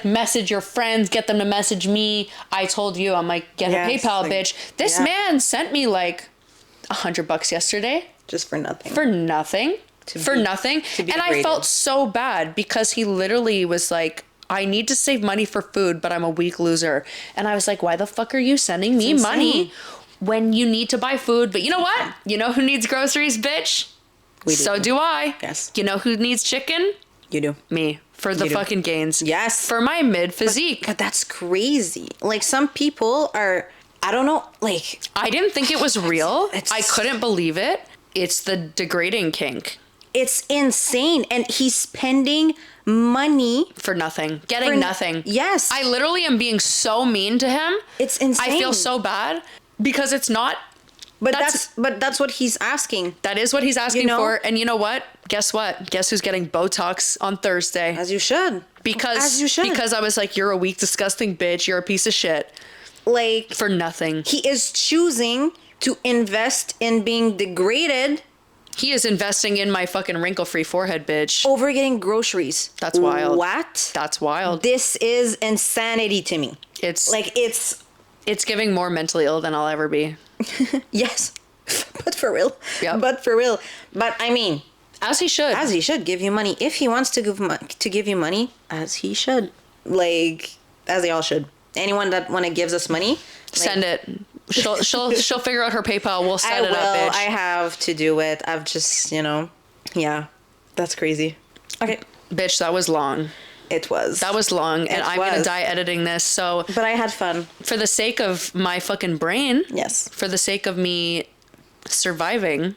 message your friends, get them to message me. I told you, I'm like, get a PayPal, like, bitch. This man sent me like $100 yesterday. Just for nothing. For nothing. And I felt so bad because he literally was like, I need to save money for food, but I'm a weak loser. And I was like, why the fuck are you sending me money when you need to buy food? But you know what? You know who needs groceries, bitch? We do. So do I. Yes. You know who needs chicken? You do. Me. For the fucking gains. Yes. For my mid physique. But that's crazy. Like, some people are, I don't know, like. I didn't think it was real. I couldn't believe it. It's the degrading kink. It's insane. And he's spending money for nothing, getting nothing. Yes. I literally am being so mean to him. It's insane. I feel so bad because it's not. But that's what he's asking. That is what he's asking for. And you know what? Guess what? Guess who's getting Botox on Thursday? As you should. Because I was like, you're a weak, disgusting bitch. You're a piece of shit. Like, for nothing. He is choosing to invest in being degraded. He is investing in my fucking wrinkle-free forehead, bitch. Over getting groceries. That's wild. What? That's wild. This is insanity to me. It's giving more mentally ill than I'll ever be. Yes. But for real. Yep. But I mean, as he should. As he should give you money. If he wants to give you money, as he should. Like, as they all should. Anyone that gives us money, send it. She'll figure out her PayPal. We'll set it up, bitch. I have to do it. I've just, yeah, that's crazy. Okay. Bitch, that was long. It was. That was long, and I'm going to die editing this, so. But I had fun. For the sake of my fucking brain. Yes. For the sake of me surviving,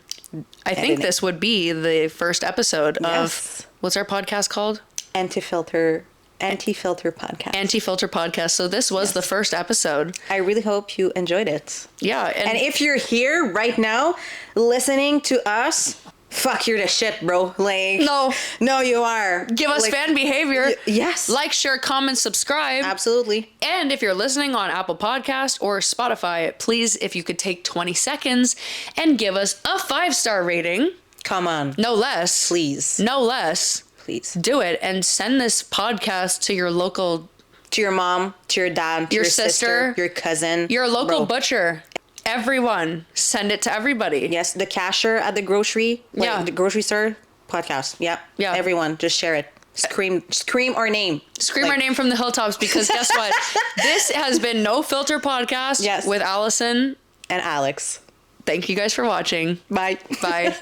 I think this would be the first episode of, what's our podcast called? Anti-filter Anti-filter podcast. Anti-filter podcast. So this was the first episode. I really hope you enjoyed it. Yeah. And if you're here right now listening to us, fuck, you're the shit, bro. Like, no, you are. Give us fan behavior. Yes. Like, share, comment, subscribe. Absolutely. And if you're listening on Apple Podcast or Spotify, please, if you could take 20 seconds and give us a 5-star rating. Come on. No less. Please. No less. Please. Do it and send this podcast to your local... To your mom, to your dad, to your sister, your cousin. Your local butcher. Everyone. Send it to everybody. Yes, the cashier at the grocery. The grocery store podcast. Yeah. Everyone, just share it. Scream our name. Scream our name from the hilltops, because guess what? This has been No Filter Podcast with Allison and Alex. Thank you guys for watching. Bye. Bye.